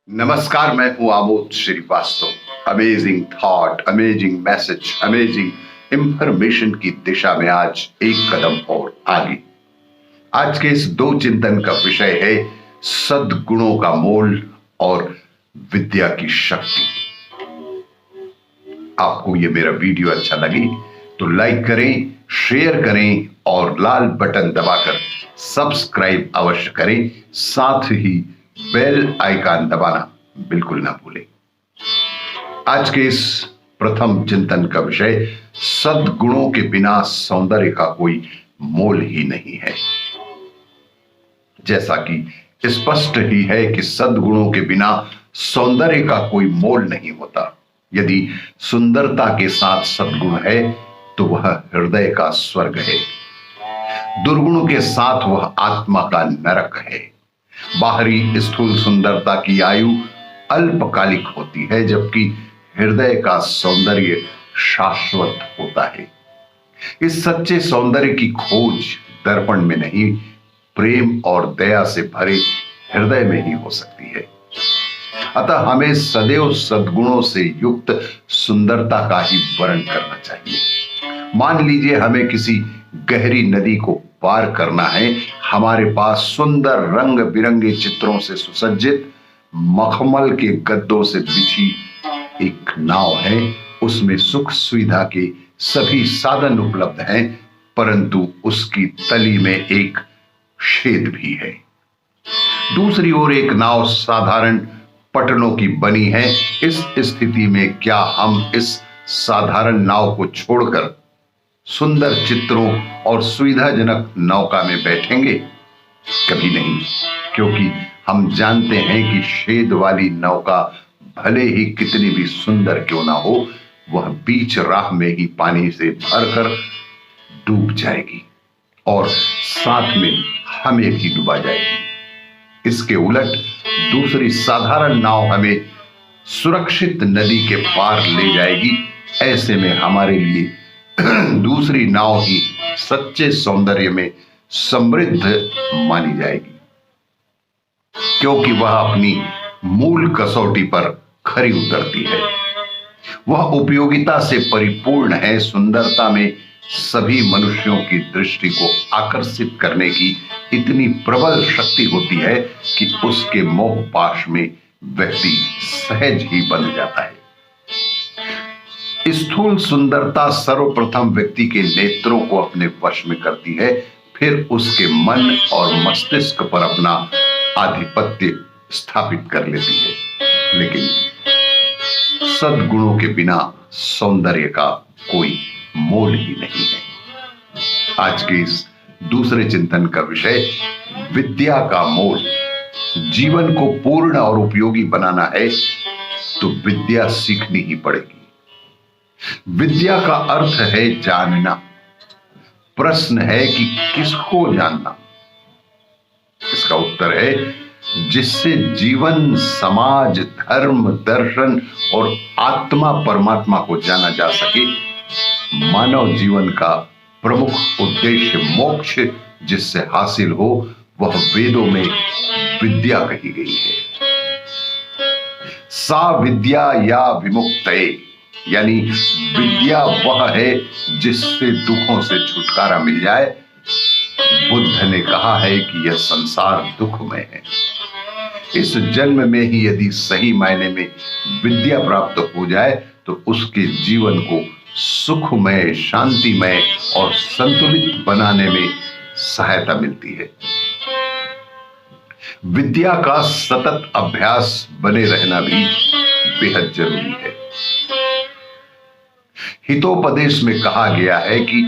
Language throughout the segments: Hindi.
नमस्कार, मैं हूं Amod Shrivastava. Amazing thought, amazing message, amazing information की दिशा में आज एक कदम और आगे। आज के इस दो चिंतन का विषय है सद्गुणों का मोल और विद्या की शक्ति। आपको ये मेरा वीडियो अच्छा लगे तो लाइक करें, शेयर करें और लाल बटन दबाकर सब्सक्राइब अवश्य करें। साथ ही बेल आइकन दबाना बिल्कुल ना भूलें। आज के इस प्रथम चिंतन का विषय सद्गुणों के बिना सौंदर्य का कोई मोल ही नहीं है। जैसा कि स्पष्ट ही है कि सद्गुणों के बिना सौंदर्य का कोई मोल नहीं होता। यदि सुंदरता के साथ सद्गुण है तो वह हृदय का स्वर्ग है। दुर्गुणों के साथ वह आत्मा का नरक है। बाहरी स्थूल सुंदरता की आयु अल्पकालिक होती है, जबकि हृदय का सौंदर्य शाश्वत होता है। इस सच्चे सौंदर्य की खोज दर्पण में नहीं, प्रेम और दया से भरे हृदय में ही हो सकती है। अतः हमें सदैव सद्गुणों से युक्त सुंदरता का ही वर्ण करना चाहिए। मान लीजिए हमें किसी गहरी नदी को पार करना है। हमारे पास सुंदर रंग बिरंगे चित्रों से सुसज्जित मखमल के गद्दों से बिछी एक नाव है। उसमें सुख सुविधा के सभी साधन उपलब्ध हैं, परंतु उसकी तली में एक छेद भी है। दूसरी ओर एक नाव साधारण पटनों की बनी है। इस स्थिति में क्या हम इस साधारण नाव को छोड़कर सुंदर चित्रों और सुविधाजनक नौका में बैठेंगे? कभी नहीं, क्योंकि हम जानते हैं कि छेद वाली नौका भले ही कितनी भी सुंदर क्यों ना हो, वह बीच राह में ही पानी से भरकर डूब जाएगी और साथ में हमें भी डुबा जाएगी। इसके उलट दूसरी साधारण नाव हमें सुरक्षित नदी के पार ले जाएगी। ऐसे में हमारे लिए दूसरी नाव ही सच्चे सौंदर्य में समृद्ध मानी जाएगी, क्योंकि वह अपनी मूल कसौटी पर खरी उतरती है। वह उपयोगिता से परिपूर्ण है। सुंदरता में सभी मनुष्यों की दृष्टि को आकर्षित करने की इतनी प्रबल शक्ति होती है कि उसके मोह पाश में व्यक्ति सहज ही बंध जाता है। स्थूल सुंदरता सर्वप्रथम व्यक्ति के नेत्रों को अपने वश में करती है, फिर उसके मन और मस्तिष्क पर अपना आधिपत्य स्थापित कर लेती है। लेकिन सद्गुणों के बिना सौंदर्य का कोई मोल ही नहीं है। आज के इस दूसरे चिंतन का विषय विद्या का मोल। जीवन को पूर्ण और उपयोगी बनाना है तो विद्या सीखनी ही पड़ेगी। विद्या का अर्थ है जानना। प्रश्न है कि किसको जानना? इसका उत्तर है जिससे जीवन, समाज, धर्म, दर्शन और आत्मा परमात्मा को जाना जा सके। मानव जीवन का प्रमुख उद्देश्य मोक्ष जिससे हासिल हो, वह वेदों में विद्या कही गई है। सा विद्या या विमुक्तये, यानी विद्या वह है जिससे दुखों से छुटकारा मिल जाए। बुद्ध ने कहा है कि यह संसार दुखमय है। इस जन्म में ही यदि सही मायने में विद्या प्राप्त हो जाए तो उसके जीवन को सुखमय, शांतिमय और संतुलित बनाने में सहायता मिलती है। विद्या का सतत अभ्यास बने रहना भी बेहद जरूरी है। हितोपदेश में कहा गया है कि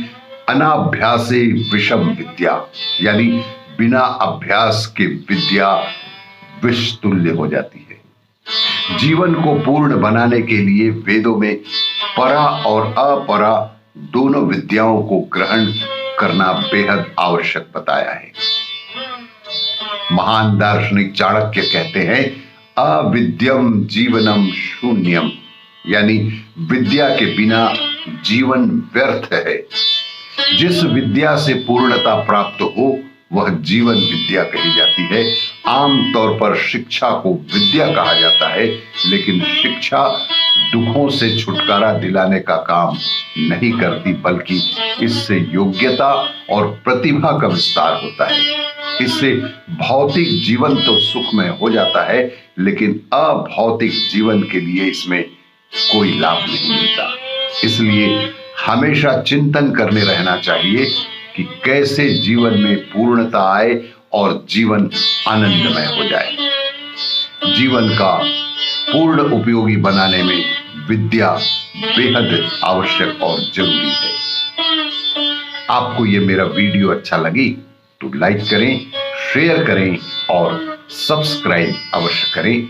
अनाभ्यासे विषम विद्या, यानी बिना अभ्यास के विद्या विष तुल्य हो जाती है। जीवन को पूर्ण बनाने के लिए वेदों में परा और अपरा दोनों विद्याओं को ग्रहण करना बेहद आवश्यक बताया है। महान दार्शनिक चाणक्य कहते हैं, अविद्यम जीवनम शून्यम, यानी विद्या के बिना जीवन व्यर्थ है। जिस विद्या से पूर्णता प्राप्त हो वह जीवन विद्या कही जाती है। आमतौर पर शिक्षा को विद्या कहा जाता है, लेकिन शिक्षा दुखों से छुटकारा दिलाने का काम नहीं करती, बल्कि इससे योग्यता और प्रतिभा का विस्तार होता है। इससे भौतिक जीवन तो सुखमय हो जाता है, लेकिन अभौतिक जीवन के लिए इसमें कोई लाभ नहीं मिलता। इसलिए हमेशा चिंतन करने रहना चाहिए कि कैसे जीवन में पूर्णता आए और जीवन आनंदमय हो जाए। जीवन का पूर्ण उपयोगी बनाने में विद्या बेहद आवश्यक और जरूरी है। आपको ये मेरा वीडियो अच्छा लगी तो लाइक करें, शेयर करें और सब्सक्राइब अवश्य करें।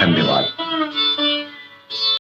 धन्यवाद।